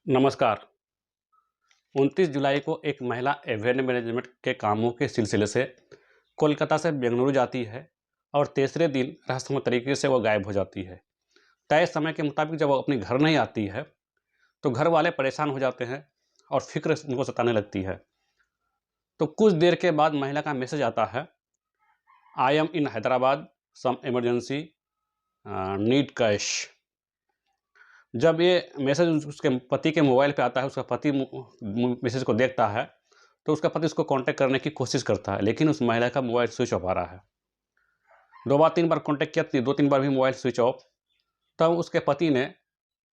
नमस्कार। 29 जुलाई को एक महिला इवेंट मैनेजमेंट के कामों के सिलसिले से कोलकाता से बेंगलुरु जाती है और तीसरे दिन रहस्यमय तरीके से वो गायब हो जाती है। तय समय के मुताबिक जब वो अपने घर नहीं आती है, तो घर वाले परेशान हो जाते हैं और फिक्र उनको सताने लगती है। तो कुछ देर के बाद महिला का मैसेज आता है, I am in Hyderabad, some emergency, need cash. जब ये मैसेज उसके पति के मोबाइल पे आता है, उसका पति मैसेज को देखता है, तो उसका पति उसको कांटेक्ट करने की कोशिश करता है, लेकिन उस महिला का मोबाइल स्विच ऑफ आ रहा है। 2 बार 3 बार कांटेक्ट किया, 2-3 बार भी मोबाइल स्विच ऑफ। तब उसके पति ने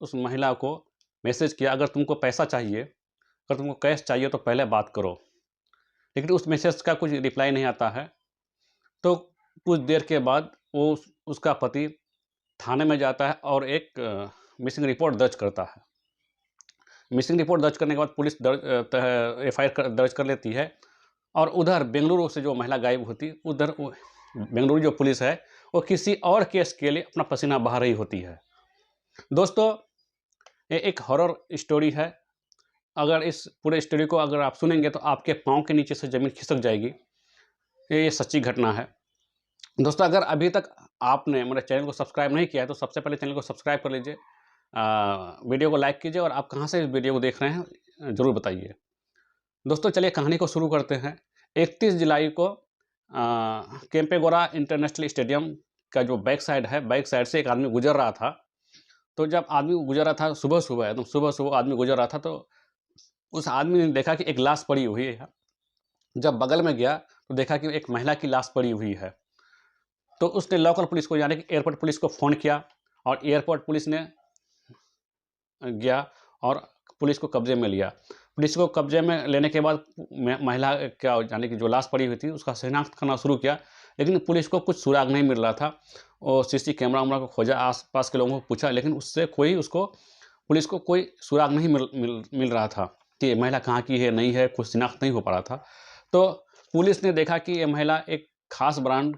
उस महिला को मैसेज किया, अगर तुमको पैसा चाहिए, अगर तुमको कैश चाहिए तो पहले बात करो। लेकिन उस मैसेज का कुछ रिप्लाई नहीं आता है। तो कुछ देर के बाद उसका पति थाने में जाता है और एक मिसिंग रिपोर्ट दर्ज करता है। मिसिंग रिपोर्ट दर्ज करने के बाद पुलिस एफआईआर दर्ज कर लेती है और उधर बेंगलुरु से जो महिला गायब होती, उधर बेंगलुरु जो पुलिस है, वो किसी और केस के लिए अपना पसीना बहा रही होती है। दोस्तों, ये एक हॉरर स्टोरी है। अगर इस पूरे स्टोरी को अगर आप सुनेंगे तो आपके पाँव के नीचे से ज़मीन खिसक जाएगी। ये सच्ची घटना है। दोस्तों, अगर अभी तक आपने मेरे चैनल को सब्सक्राइब नहीं किया है, तो सबसे पहले चैनल को सब्सक्राइब कर लीजिए, वीडियो को लाइक कीजिए और आप कहाँ से इस वीडियो को देख रहे हैं ज़रूर बताइए। दोस्तों, चलिए कहानी को शुरू करते हैं। 31 जुलाई को केम्पेगौड़ा इंटरनेशनल स्टेडियम का जो बैक साइड है, बैक साइड से एक आदमी गुजर रहा था। तो जब आदमी गुजर रहा था, सुबह-सुबह एकदम सुबह-सुबह आदमी गुजर रहा था, तो उस आदमी ने देखा कि एक लाश पड़ी हुई है। जब बगल में गया तो देखा कि एक महिला की लाश पड़ी हुई है। तो उसने लोकल पुलिस को, यानी कि एयरपोर्ट पुलिस को फ़ोन किया और एयरपोर्ट पुलिस ने गया और पुलिस को कब्जे में लिया। पुलिस को कब्जे में लेने के बाद महिला क्या, यानी कि जो लाश पड़ी हुई थी, उसका शिनाख्त करना शुरू किया, लेकिन पुलिस को कुछ सुराग नहीं मिल रहा था। और सीसी कैमरा वैमरा को खोजा, आस-पास के लोगों को पूछा, लेकिन उससे पुलिस को कोई सुराग नहीं मिल रहा था कि ये महिला कहाँ की है, नहीं है, कुछ शिनाख्त नहीं हो पा रहा था। तो पुलिस ने देखा कि ये महिला एक खास ब्रांड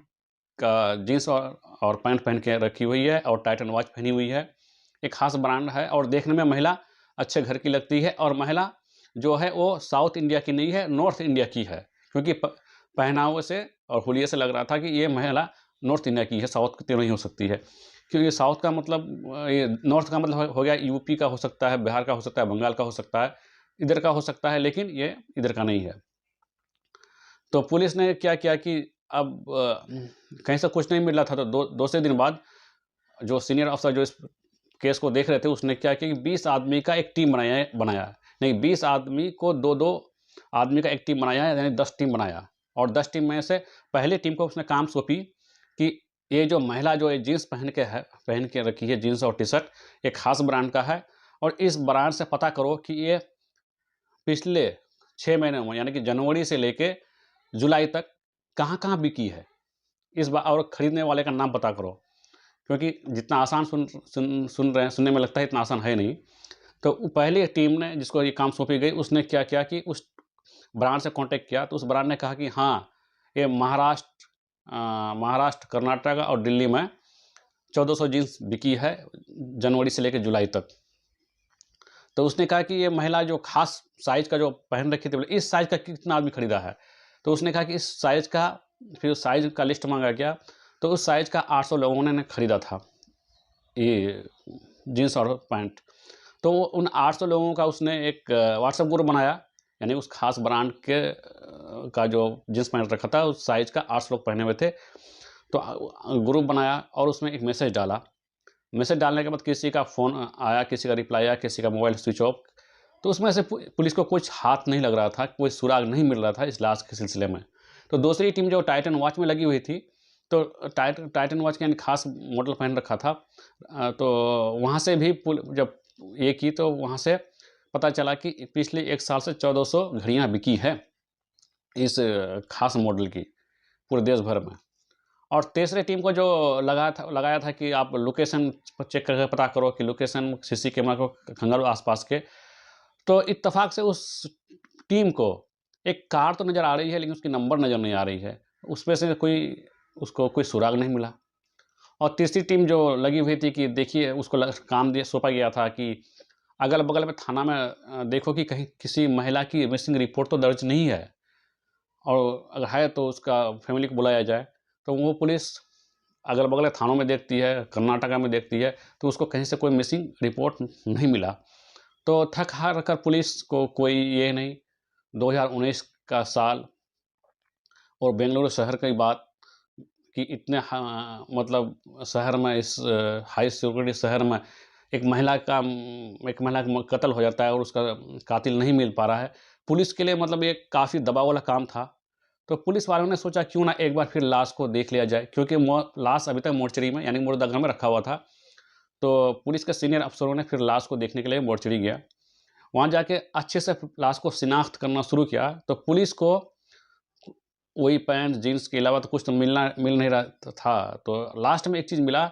का जीन्स और पैंट पहन के रखी हुई है और टाइटन वॉच पहनी हुई है। एक खास ब्रांड है और देखने में महिला अच्छे घर की लगती है, और महिला जो है वो साउथ इंडिया की नहीं है, नॉर्थ इंडिया की है, क्योंकि पहनावे से और हुलिये से लग रहा था कि ये महिला नॉर्थ इंडिया की है, साउथ की तो नहीं हो सकती है। क्योंकि साउथ का मतलब ये नॉर्थ का मतलब हो गया, यूपी का हो सकता है, बिहार का हो सकता है, बंगाल का हो सकता है, इधर का हो सकता है, लेकिन ये इधर का नहीं है। तो पुलिस ने क्या किया कि अब कहीं से कुछ नहीं मिल रहा था, तो दो से दिन बाद जो सीनियर अफ़सर जो इस केस को देख रहे थे, उसने क्या किया कि 20 आदमी का एक टीम बनाया। नहीं, 20 आदमी को 2-2 आदमी का एक टीम बनाया, यानी 10 टीम बनाया। और 10 टीम में से पहली टीम को उसने काम सौंपी कि ये जो महिला जो ये जीन्स पहन के रखी है, जीन्स और टी-शर्ट, ये ख़ास ब्रांड का है, और इस ब्रांड से पता करो कि ये पिछले 6 महीने में, यानी कि जनवरी से लेके जुलाई तक कहाँ-कहाँ बिकी है। इस बा और खरीदने वाले का नाम पता करो। क्योंकि जितना आसान सुन रहे हैं, सुनने में लगता है इतना आसान है नहीं। तो पहली टीम ने, जिसको ये काम सौंपी गई, उसने क्या किया कि उस ब्रांड से कॉन्टैक्ट किया, तो उस ब्रांड ने कहा कि हाँ, ये महाराष्ट्र, कर्नाटक और दिल्ली में 1400 जीन्स बिकी है जनवरी से लेकर जुलाई तक। तो उसने कहा कि ये महिला जो खास साइज़ का जो पहन रखी थी, बोले इस साइज़ का कितना आदमी खरीदा है? तो उसने कहा कि इस साइज़ का, फिर उस साइज़ का लिस्ट माँगा गया, तो उस साइज़ का 800 लोगों ने खरीदा था, ये जीन्स और पैंट। तो उन 800 लोगों का उसने एक व्हाट्सएप ग्रुप बनाया, यानी उस खास ब्रांड के का जो जीन्स पहन रखा था, उस साइज़ का 800 लोग पहने हुए थे। तो ग्रुप बनाया और उसमें एक मैसेज डाला। मैसेज डालने के बाद किसी का फ़ोन आया, किसी का रिप्लाई आया, किसी का मोबाइल स्विच ऑफ। तो उसमें से पुलिस को कुछ हाथ नहीं लग रहा था, कोई सुराग नहीं मिल रहा था इस लाश के सिलसिले में। तो दूसरी टीम जो टाइटन वॉच में लगी हुई थी, तो टाइटन वॉच के यानी खास मॉडल पहन रखा था। तो वहाँ से भी जब ये की, तो वहाँ से पता चला कि पिछले 1 साल से 1400 घड़ियाँ बिकी है इस खास मॉडल की, पूरे देश भर में। और तीसरी टीम को जो लगाया था कि आप लोकेशन चेक करके पता करो कि लोकेशन सीसी कैमरा को खंगालो आसपास के। तो इत्तेफाक से उस टीम को एक कार तो नज़र आ रही है, लेकिन उसकी नंबर नज़र नहीं आ रही है। उसमें से उसको कोई सुराग नहीं मिला। और तीसरी टीम जो लगी हुई थी कि देखिए, उसको काम दिया, सौंपा गया था कि अगल बगल में थाना में देखो कि कहीं किसी महिला की मिसिंग रिपोर्ट तो दर्ज नहीं है, और अगर है तो उसका फैमिली को बुलाया जाए। तो वो पुलिस अगल बगल थानों में देखती है, कर्नाटका में देखती है, तो उसको कहीं से कोई मिसिंग रिपोर्ट नहीं मिला। तो थक हार कर पुलिस को कोई ये नहीं, 2019 का साल और बेंगलुरु शहर की बात कि इतने मतलब शहर में, इस हाई सिक्योरिटी शहर में एक महिला का कत्ल हो जाता है और उसका कातिल नहीं मिल पा रहा है। पुलिस के लिए मतलब ये काफ़ी दबाव वाला काम था। तो पुलिस वालों ने सोचा क्यों ना एक बार फिर लाश को देख लिया जाए, क्योंकि लाश अभी तक मोर्चरी में यानी मुर्दाघर में रखा हुआ था। तो पुलिस के सीनियर अफसरों ने फिर लाश को देखने के लिए मोर्चरी गया। वहाँ जाके अच्छे से लाश को शिनाख्त करना शुरू किया। तो पुलिस को वही पैंट जीन्स के अलावा तो कुछ तो मिल नहीं रहा था। तो लास्ट में एक चीज़ मिला,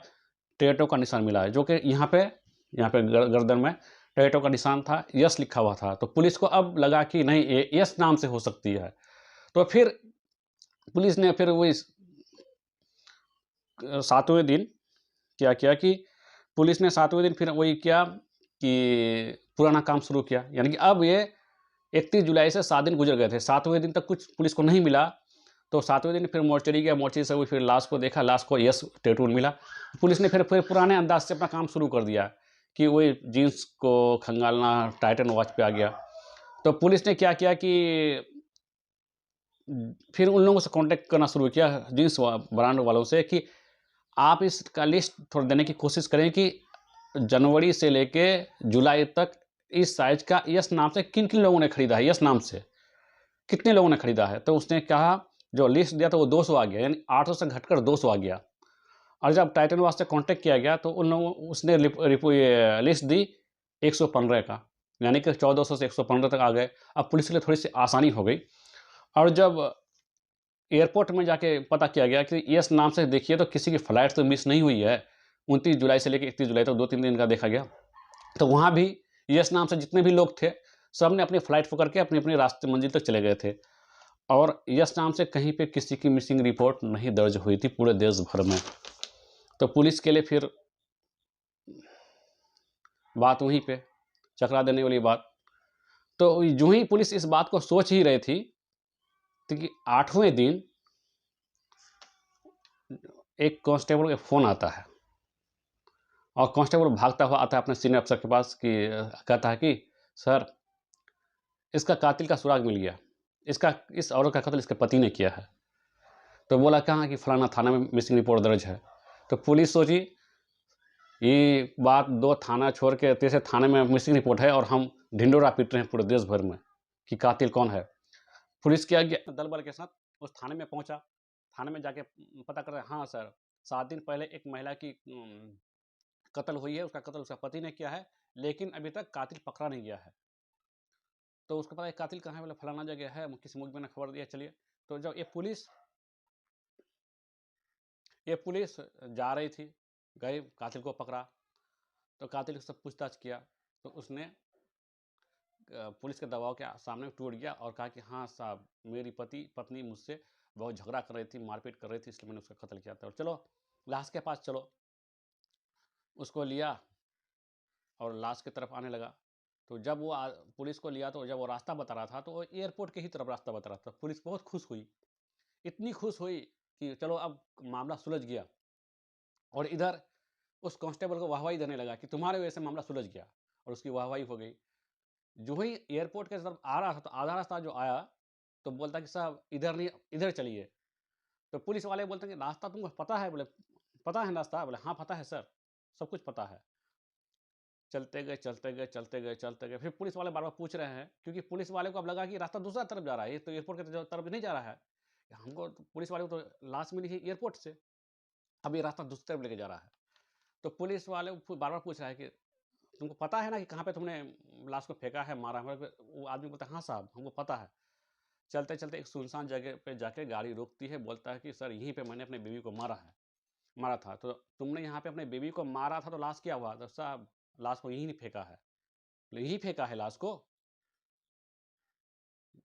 टैटू का निशान मिला है, जो कि यहाँ पे गर्दन में टैटू का निशान था, यस लिखा हुआ था। तो पुलिस को अब लगा कि नहीं, ये यस नाम से हो सकती है। तो फिर पुलिस ने फिर वही 7वें दिन क्या किया कि पुलिस ने 7वें दिन फिर वही किया कि पुराना काम शुरू किया। यानी कि अब ये 31 जुलाई से 7 दिन गुजर गए थे, 7वें दिन तक कुछ पुलिस को नहीं मिला। तो 7वें दिन फिर मोर्चरी गया, मोर्चरी से वो फिर लाश को देखा, लाश को यस टैटू मिला। पुलिस ने फिर पुराने अंदाज से अपना काम शुरू कर दिया कि वही जीन्स को खंगालना, टाइटन वॉच पे आ गया। तो पुलिस ने क्या किया कि फिर उन लोगों से कांटेक्ट करना शुरू किया, जीन्स ब्रांड वालों से, कि आप इसका लिस्ट थोड़ा देने की कोशिश करें कि जनवरी से लेके जुलाई तक इस साइज का यस नाम से किन किन लोगों ने खरीदा है, यस नाम से कितने लोगों ने खरीदा है। तो उसने कहा, जो लिस्ट दिया था वो 200 आ गया, यानी 800 से घटकर 200 आ गया। और जब टाइटन वाच से कांटेक्ट किया गया तो उन लोगों उसने लिस्ट दी 115 का, यानी कि 1400 से 115 तक आ गए। अब पुलिस के लिए थोड़ी सी आसानी हो गई। और जब एयरपोर्ट में जाके पता किया गया कि यस नाम से देखिए तो किसी की फ़्लाइट तो मिस नहीं हुई है, 29 जुलाई से लेकर 31 जुलाई तक 2-3 दिन का देखा गया। तो वहाँ भी यस नाम से जितने भी लोग थे, सब ने अपनी फ़्लाइट पकड़ के अपनी अपनी रास्ते मंजिल तक चले गए थे। और यस नाम से कहीं पे किसी की मिसिंग रिपोर्ट नहीं दर्ज हुई थी पूरे देश भर में। तो पुलिस के लिए फिर बात वहीं पे चकरा देने वाली बात। तो यूं ही पुलिस इस बात को सोच ही रही थी कि 8वें दिन एक कांस्टेबल का फ़ोन आता है, और कांस्टेबल भागता हुआ आता है अपने सीनियर अफसर के पास कि कहता है कि सर, इसका कातिल का सुराग मिल गया, इस औरत का कत्ल इसके पति ने किया है। तो बोला कहाँ कि फलाना थाना में मिसिंग रिपोर्ट दर्ज है। तो पुलिस सोची ये बात, 2 थाना छोड़ के तीसरे थाने में मिसिंग रिपोर्ट है और हम ढिंढोरा पीट रहे हैं पूरे देश भर में कि कातिल कौन है। पुलिस क्या गया दल बल के साथ उस थाने में पहुंचा। थाने में जाके पता कर रहे हैं, हाँ सर, 7 दिन पहले एक महिला की कत्ल हुई है, उसका कत्ल उसका पति ने किया है, लेकिन अभी तक कातिल पकड़ा नहीं गया है। तो उसको पता है कातिल कहाँ है, बोले फलाना जगह है, किसी मुखबिर ने खबर दिया, चलिए। तो जब ये पुलिस जा रही थी, गए कातिल को पकड़ा। तो कातिल से पूछताछ किया तो उसने पुलिस के दबाव के सामने टूट गया और कहा कि हाँ साहब, मेरी पत्नी मुझसे बहुत झगड़ा कर रही थी, मारपीट कर रही थी, इसलिए मैंने उसका कत्ल किया था। और चलो लाश के पास चलो। उसको लिया और लाश की तरफ आने लगा। तो जब वो पुलिस को लिया, तो जब वो रास्ता बता रहा था तो वो एयरपोर्ट के ही तरफ रास्ता बता रहा था। पुलिस बहुत खुश हुई, इतनी खुश हुई कि चलो अब मामला सुलझ गया। और इधर उस कांस्टेबल को वाहवाही देने लगा कि तुम्हारे वजह से मामला सुलझ गया, और उसकी वाहवाही हो गई। जो ही एयरपोर्ट के तरफ आ रहा था तो आधा रास्ता जो आया, तो बोलता कि साहब इधर नहीं, इधर चलिए। तो पुलिस वाले बोलते हैं कि रास्ता तुमको पता है? बोले पता है रास्ता? बोले हाँ पता है सर, सब कुछ पता है। चलते गए चलते गए चलते गए चलते गए, फिर पुलिस वाले बार बार पूछ रहे हैं, क्योंकि पुलिस वाले को अब लगा कि रास्ता दूसरा तरफ जा रहा है, ये तो एयरपोर्ट की तरफ नहीं जा रहा है। हमको तो, पुलिस वाले को तो लाश मिली है एयरपोर्ट से, अब ये रास्ता दूसरी तरफ लेके जा रहा है। तो पुलिस वाले बार बार पूछ रहा है कि तुमको पता है ना कि कहाँ पे तुमने लाश को फेंका है, मारा है? वो आदमी बोलता है हाँ साहब, हमको पता है। चलते चलते एक सुनसान जगह पे जाके गाड़ी रोकती है, बोलता है कि सर यहीं पे मैंने अपने बीवी को मारा था। तो तुमने यहाँ पे अपने बीवी को मारा था तो लाश क्या हुआ? तो साहब लाश को यहीं नहीं फेंका है। बोले यहीं फेंका है लाश को?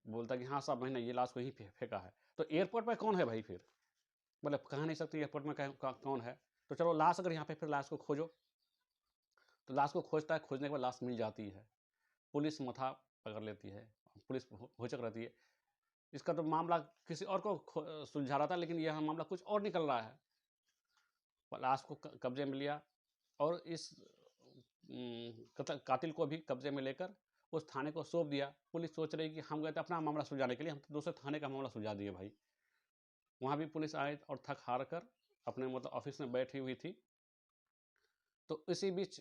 बोलता कि हाँ साहब मैंने ये लाश को यहीं फेंका है। तो एयरपोर्ट पे कौन है भाई फिर? बोले कह नहीं सकते एयरपोर्ट में कौन है। तो चलो लाश, अगर यहाँ पे फिर लाश को खोजो। तो लाश को खोजता है, खोजने के बाद लाश मिल जाती है। पुलिस माथा पकड़ लेती है, पुलिस भौचक रहती है। इसका तो मामला किसी और को सुलझा रहा था, लेकिन यह मामला कुछ और निकल रहा है। लाश को कब्जे में लिया और इस कातिल को भी कब्जे में लेकर उस थाने को सौंप दिया। पुलिस सोच रही कि हम गए थे अपना मामला सुलझाने के लिए, हम तो दूसरे थाने का मामला सुलझा दिए भाई। वहाँ भी पुलिस आए और थक हार कर अपने मतलब ऑफिस में बैठी हुई थी। तो इसी बीच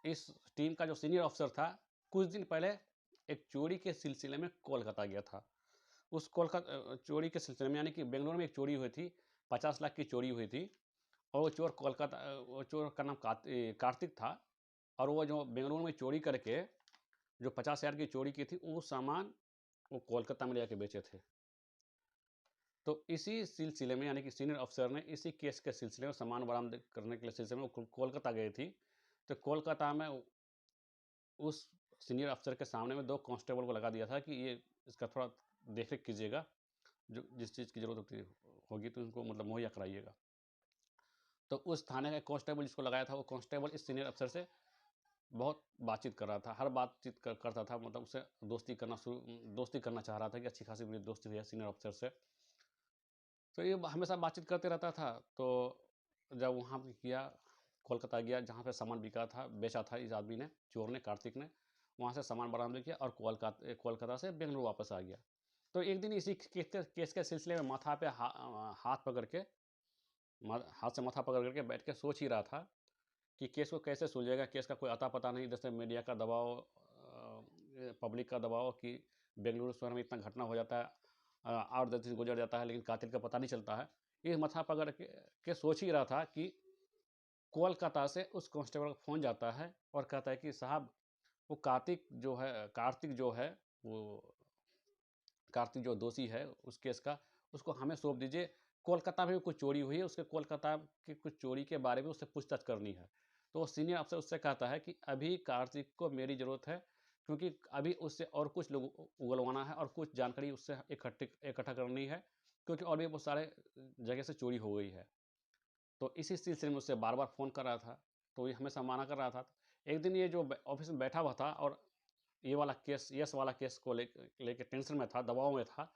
इस टीम का जो सीनियर अफसर था, कुछ दिन पहले एक चोरी के सिलसिले में कोलकाता गया था। उस कोलकाता चोरी के सिलसिले में, यानी कि बेंगलुरु में एक चोरी हुई थी, 50 लाख की चोरी हुई थी। और वो चोर वो चोर का नाम कार्तिक था। और वो जो बेंगलुरु में चोरी करके जो 50,000 की चोरी की थी, वो सामान वो कोलकाता में ले जाके बेचे थे। तो इसी सिलसिले में, यानी कि सीनियर अफसर ने इसी केस के सिलसिले में सामान बरामद करने के सिलसिले में कोलकाता गई थी। तो कोलकाता में उस सीनियर अफसर के सामने में 2 कांस्टेबल को लगा दिया था कि ये इसका थोड़ा देख रेख कीजिएगा, जो जिस चीज़ की ज़रूरत होगी तो उनको मतलब मुहैया कराइएगा। तो उस थाने का कांस्टेबल जिसको लगाया था, वो कांस्टेबल इस सीनियर अफसर से बहुत बातचीत कर रहा था, हर बातचीत करता था, मतलब उससे दोस्ती करना चाह रहा था कि अच्छी खासी मेरी दोस्ती हुई है सीनियर अफसर से। तो ये हमेशा बातचीत करते रहता था। तो जब वहाँ पे किया, कोलकाता गया जहाँ पे सामान बिका था, बेचा था इस आदमी ने, चोर ने, कार्तिक ने, वहाँ से सामान बरामद किया और कोलकाता से बेंगलुरु वापस आ गया। तो एक दिन इसी केस के सिलसिले में माथा पे हाथ पकड़ के, हाथ से माथा पकड़ करके बैठ के सोच ही रहा था कि केस को कैसे सुलझेगा। केस का कोई अता पता नहीं, जैसे मीडिया का दबाव, पब्लिक का दबाव कि बेंगलुरु शहर में इतना घटना हो जाता है, 8-10 दिन गुजर जाता है लेकिन कातिल का पता नहीं चलता है। ये माथा पकड़ के सोच ही रहा था कि कोलकाता से उस कांस्टेबल का फ़ोन जाता है और कहता है कि साहब, वो कार्तिक जो दोषी है उस केस का, उसको हमें सौंप दीजिए। कोलकाता में भी कुछ चोरी हुई है, उसके कोलकाता की कुछ चोरी के बारे में उससे पूछताछ करनी है। तो वो सीनियर अफसर उससे कहता है कि अभी कार्तिक को मेरी ज़रूरत है, क्योंकि अभी उससे और कुछ लोग उगलवाना है और कुछ जानकारी उससे इकट्ठा करनी है, क्योंकि और भी बहुत सारे जगह से चोरी हो गई है। तो इसी सिलसिले में उससे बार बार फ़ोन कर रहा था, तो ये हमेशा मना कर रहा था। एक दिन ये जो ऑफिस में बैठा हुआ था और ये वाला केस, यस वाला केस को लेके टेंशन में था, दबाव में था।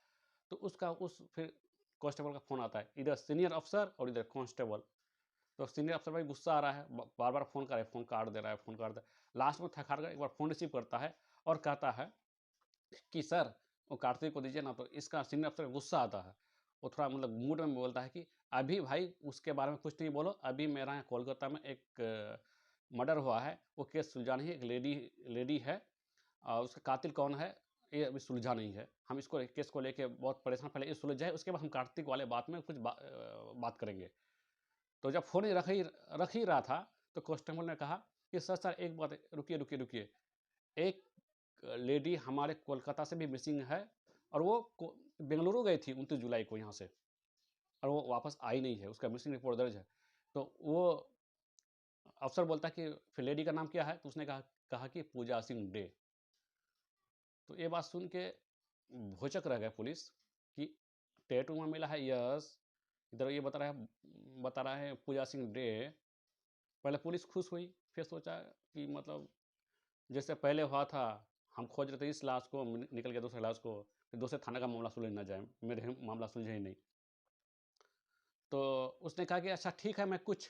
तो उसका उस फिर कांस्टेबल का फ़ोन आता है, इधर सीनियर अफसर और इधर कांस्टेबल। तो सीनियर अफसर भाई गुस्सा आ रहा है, बार बार फ़ोन कर रहा है, फ़ोन काट दे रहा है, फ़ोन काट दे। लास्ट में थक हार कर एक बार फ़ोन रिसीव करता है और कहता है कि सर, वो कार्तिक को दीजिए ना। तो इसका सीनियर अफसर गुस्सा आता है, वो थोड़ा मतलब मूड में बोलता है कि अभी भाई उसके बारे में कुछ नहीं बोलो, अभी मेरा यहाँ कोलकाता में एक मर्डर हुआ है, वो केस सुलझानी है, एक लेडी है और उसका कातिल कौन है ये अभी सुलझा नहीं है। हम इसको केस को लेके बहुत परेशान, पहले ये सुलझ जाए उसके बाद हम कार्तिक वाले बात में कुछ बात करेंगे। तो जब फ़ोन रख ही रहा था, तो कांस्टेबल ने कहा कि सर सर एक बात, रुकिए। एक लेडी हमारे कोलकाता से भी मिसिंग है और वो बेंगलुरु गई थी 29 जुलाई को यहाँ से, और वो वापस आई नहीं है, उसका मिसिंग रिपोर्ट दर्ज है। तो वो अफसर बोलता है कि फिर लेडी का नाम क्या है? तो उसने कहा कि पूजा सिंह डे। तो ये बात सुन के भौचक रह गए पुलिस कि टैटू में मिला है यस, इधर ये बता रहा है पूजा सिंह डे। पहले पुलिस खुश हुई, फिर सोचा कि मतलब जैसे पहले हुआ था, हम खोज रहे थे इस लाश को, निकल गया दूसरे लाश को, फिर दूसरे थाने का मामला सुलझ ना जाए, मेरे मामला सुलझे ही नहीं। तो उसने कहा कि अच्छा ठीक है, कुछ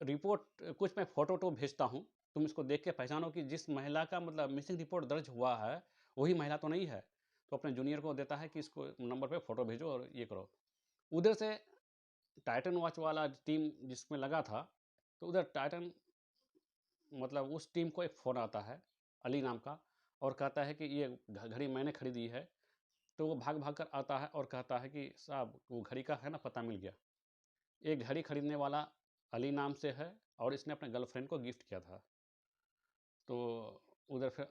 मैं फ़ोटो वोटो भेजता हूँ, तुम इसको देख के पहचानो कि जिस महिला का मतलब मिसिंग रिपोर्ट दर्ज हुआ है, वही महिला तो नहीं है। तो अपने जूनियर को देता है कि इसको नंबर पे फ़ोटो भेजो और ये करो। उधर से टाइटन वॉच वाला टीम जिसमें लगा था, तो उधर टाइटन मतलब उस टीम को एक फ़ोन आता है, अली नाम का, और कहता है कि ये घड़ी मैंने खरीदी है। तो वो भाग-भाग कर आता है और कहता है कि साहब, वो घड़ी का है ना, पता मिल गया। ये घड़ी खरीदने वाला अली नाम से है और इसने अपने गर्लफ्रेंड को गिफ्ट किया था। तो उधर फिर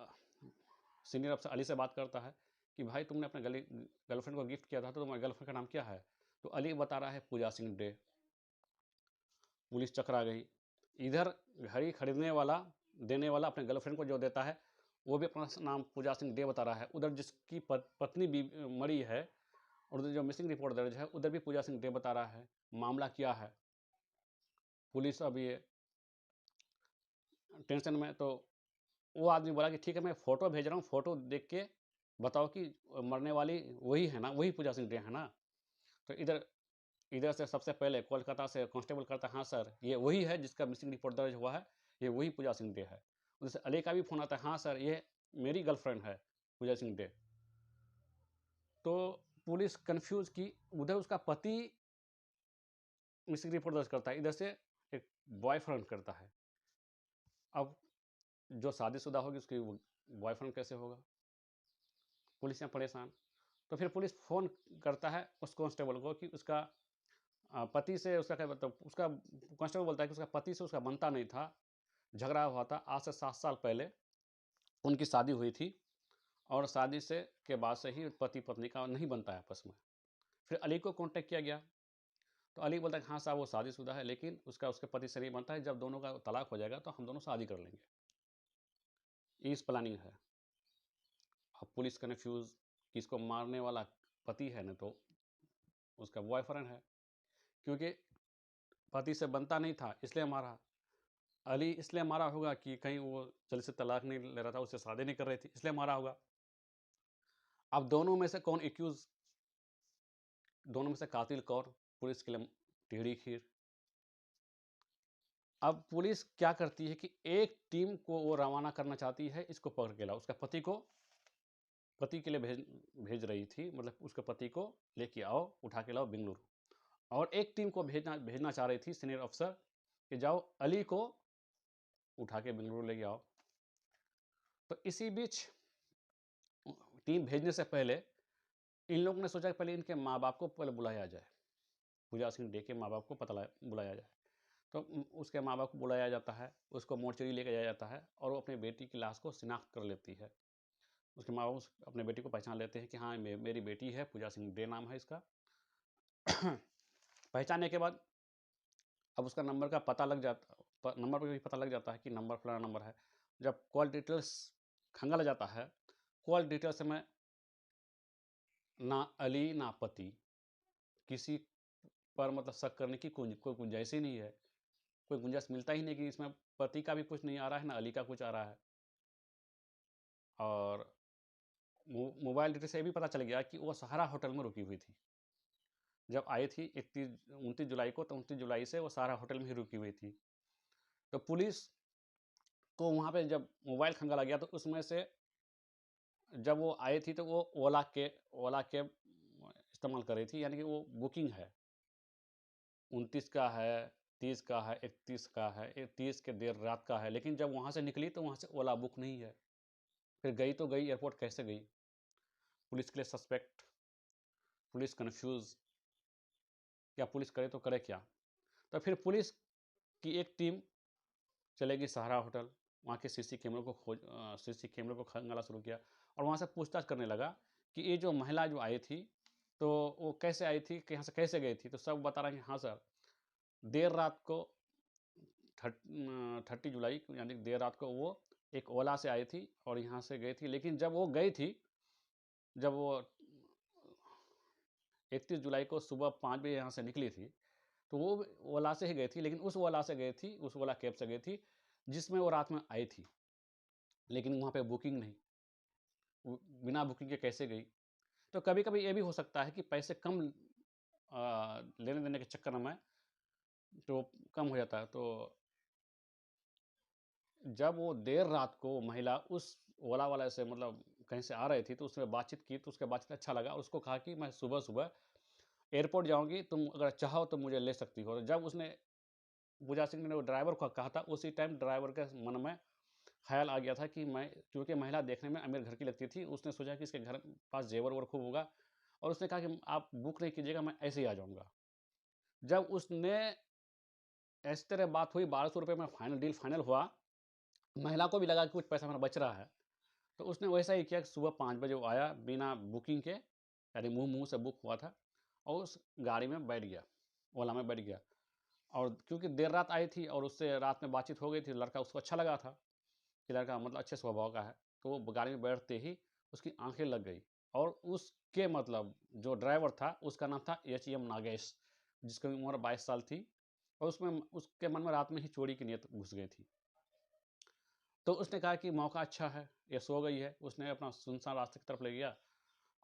सीनियर अफ़सर अली से बात करता है कि भाई, तुमने अपने गर्लफ्रेंड को गिफ्ट किया था, तो तुम्हारी गर्लफ्रेंड का नाम क्या है? तो अली बता रहा है पूजा सिंह डे। पुलिस चकरा गई। इधर घड़ी खरीदने वाला, देने वाला अपने गर्लफ्रेंड को जो देता है, वो भी अपना नाम पूजा सिंह डे बता रहा है। उधर जिसकी पत्नी मरी है और उधर जो मिसिंग रिपोर्ट दर्ज है, उधर भी पूजा सिंह डे बता रहा है। मामला क्या है? पुलिस अब ये टेंशन में, तो वो आदमी बोला कि ठीक है मैं फ़ोटो भेज रहा हूँ, फ़ोटो देख के बताओ कि मरने वाली वही है ना, वही पूजा सिंह डे है ना? तो इधर इधर से सबसे पहले कोलकाता से कांस्टेबल कहता है, हाँ सर ये वही है जिसका मिसिंग रिपोर्ट दर्ज हुआ है, ये वही पूजा सिंह डे है। उधर से अली का भी फ़ोन आता है, हाँ सर ये मेरी गर्लफ्रेंड है पूजा सिंह डे। तो पुलिस कन्फ्यूज़ कि उधर उसका पति मिसिंग रिपोर्ट दर्ज करता है, इधर से एक बॉयफ्रेंड करता है। अब जो शादीशुदा होगी उसकी बॉयफ्रेंड कैसे होगा? पुलिस यहाँ परेशान। तो फिर पुलिस फ़ोन करता है उस कांस्टेबल को कि उसका पति से उसका क्या मतलब, उसका कांस्टेबल बोलता है कि उसका पति से उसका बनता नहीं था, झगड़ा हुआ था। आज से 7 साल पहले उनकी शादी हुई थी और शादी से के बाद से ही पति पत्नी का नहीं बनता है आपस में। फिर अली को कॉन्टैक्ट किया गया, तो अली बोलता है कि हाँ साहब वो शादीशुदा है, लेकिन उसका उसके पति से नहीं बनता है, जब दोनों का तलाक हो जाएगा तो हम दोनों शादी कर लेंगे। इस प्लानिंग है। अब पुलिस कन्फ्यूज़ कि इसको मारने वाला पति है ना तो उसका बॉयफ्रेंड है, क्योंकि पति से बनता नहीं था इसलिए मारा। अली इसलिए मारा होगा कि कहीं वो जल्दी से तलाक नहीं ले रहा था, उससे शादी नहीं कर रही थी, इसलिए मारा होगा। अब दोनों में से कौन एक्यूज, दोनों में से कातिल कौन? पुलिस के लिए टेढ़ी खीर। अब पुलिस क्या करती है कि एक टीम को वो रवाना करना चाहती है, इसको पकड़ के लाओ, उसका पति के लिए भेज रही थी, मतलब उसके पति को लेके आओ, उठा के लाओ बेंगलुरु। और एक टीम को भेजना चाह रही थी सीनियर अफसर कि जाओ अली को उठा के बेंगलुरु लेके आओ। तो इसी बीच टीम भेजने से पहले इन लोगों ने सोचा कि पहले इनके माँ बाप को पहले बुलाया जाए, पूजा सिंह डे के माँ बाप को बुलाया जाए। तो उसके माँ बाप को बुलाया जाता है, उसको मोर्चरी लेके जाया जाता है और वो अपनी बेटी की लाश को शिनाख्त कर लेती है। उसके माँ बाप अपने बेटी को पहचान लेते हैं कि हाँ मेरी बेटी है, पूजा सिंह डे नाम है इसका। पहचानने के बाद अब उसका नंबर का पता लग जाता, नंबर पर भी पता लग जाता है कि नंबर फलाना नंबर है। जब कॉल डिटेल्स खंगाला जाता है, कॉल डिटेल्स में ना अली ना पति किसी पर मतलब शक करने की कोई गुंजाइश ही नहीं है। कोई गुंजाइश मिलता ही नहीं कि इसमें पति का भी कुछ नहीं आ रहा है, ना अली का कुछ आ रहा है। और मोबाइल डिटेल से ये भी पता चल गया कि वो सहारा होटल में रुकी हुई थी। जब आई थी 29 जुलाई को, तो 29 जुलाई से वो सहारा होटल में ही रुकी हुई थी। तो पुलिस को वहाँ पे जब मोबाइल खंगाला गया, तो उसमें से जब वो आई थी तो वो ओला कैब इस्तेमाल कर रही थी, यानी कि वो बुकिंग है, 29 का है, 30 का है, 31 का है, 30 के देर रात का है। लेकिन जब वहाँ से निकली तो वहाँ से ओला बुक नहीं है। फिर गई तो गई, एयरपोर्ट कैसे गई? पुलिस के लिए सस्पेक्ट, पुलिस कन्फ्यूज़, क्या पुलिस करे तो करे क्या? तो फिर पुलिस की एक टीम चलेगी सहारा होटल, वहाँ के सीसी कैमरे को खंगालना शुरू किया और वहाँ से पूछताछ करने लगा कि ये जो महिला जो आई थी, तो वो कैसे आई थी, कि यहाँ से कैसे गई थी? तो सब बता रहे हैं कि हाँ सर, देर रात को 30 जुलाई यानी देर रात को वो एक ओला से आई थी और यहाँ से गई थी। लेकिन जब वो गई थी, जब वो 31 जुलाई को सुबह 5 बजे यहाँ से निकली थी, तो वो ओला से ही गई थी, लेकिन उस ओला से गई थी, उस ओला कैब से गई थी जिसमें वो रात में आई थी। लेकिन वहाँ पे बुकिंग नहीं, बिना बुकिंग के कैसे गई? तो कभी कभी ये भी हो सकता है कि पैसे कम लेने देने के चक्कर में तो कम हो जाता है। तो जब वो देर रात को महिला उस ओला वाला से मतलब कहीं से आ रही थी, तो उसने बातचीत की, तो उसका बातचीत अच्छा लगा और उसको कहा कि मैं सुबह सुबह एयरपोर्ट जाऊंगी, तुम अगर चाहो तो मुझे ले सकती हो। जब उसने पूजा सिंह ने वो ड्राइवर को कहा था, उसी टाइम ड्राइवर के मन में ख्याल आ गया था कि मैं, क्योंकि महिला देखने में अमीर घर की लगती थी, उसने सोचा कि इसके घर पास जेवर ववर खूब होगा और उसने कहा कि आप बुक नहीं कीजिएगा, मैं ऐसे ही आ जाऊँगा। जब उसने इस तरह बात हुई, 1200 रुपये में फाइनल हुआ, महिला को भी लगा कि कुछ पैसा मेरा बच रहा है, तो उसने वैसा ही किया कि सुबह 5 बजे वो आया बिना बुकिंग के, यानी मुँह से बुक हुआ था और उस गाड़ी में बैठ गया, ओला में बैठ गया। और क्योंकि देर रात आई थी और उससे रात में बातचीत हो गई थी, लड़का उसको अच्छा लगा था कि लड़का मतलब अच्छे स्वभाव का है, तो वो गाड़ी में बैठते ही उसकी आंखें लग गई और उसके मतलब जो ड्राइवर था उसका नाम था एच नागेश, जिसकी उम्र 22 साल थी और उसमें उसके मन में रात में ही चोरी की नीयत घुस गई थी। तो उसने कहा कि मौका अच्छा है, ये सो गई है। उसने अपना सुनसान रास्ते की तरफ ले गया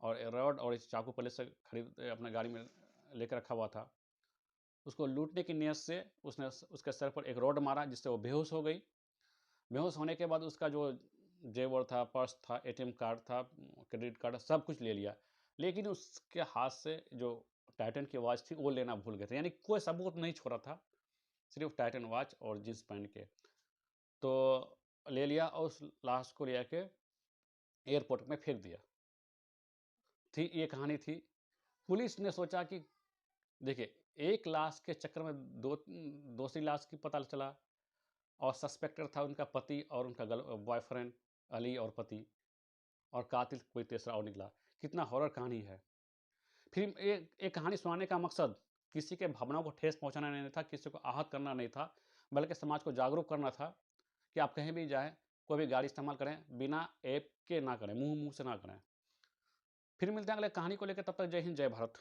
और रॉड और इस चाकू पहले से खरीद अपने गाड़ी में लेकर रखा हुआ था। उसको लूटने की नीयत से उसने उसके सर पर एक रॉड मारा, जिससे वो बेहोश हो गई। बेहोश होने के बाद उसका जो जेवर था, पर्स था, एटीएम कार्ड था, क्रेडिट कार्ड, सब कुछ ले लिया। लेकिन उसके हाथ से जो टाइटन की वॉच थी वो लेना भूल गए थे, यानी कोई सबूत नहीं छोड़ा था, सिर्फ टाइटन वॉच और जींस पहन के। तो ले लिया और उस लाश को ले आके एयरपोर्ट में फेंक दिया। थी ये कहानी थी। पुलिस ने सोचा कि देखिए, एक लाश के चक्कर में दूसरी लाश की पता चला, और सस्पेक्टेड था उनका पति और उनका बॉयफ्रेंड अली और पति, और कातिल कोई तीसरा और निकला। कितना हॉरर कहानी है। फिर एक कहानी सुनाने का मकसद किसी के भावनाओं को ठेस पहुंचाना नहीं था, किसी को आहत करना नहीं था, बल्कि समाज को जागरूक करना था कि आप कहीं भी जाएं, कोई भी गाड़ी इस्तेमाल करें, बिना ऐप के ना करें, मुंह मुंह से ना करें। फिर मिलते हैं अगले कहानी को लेकर, तब तक जय हिंद, जय भारत।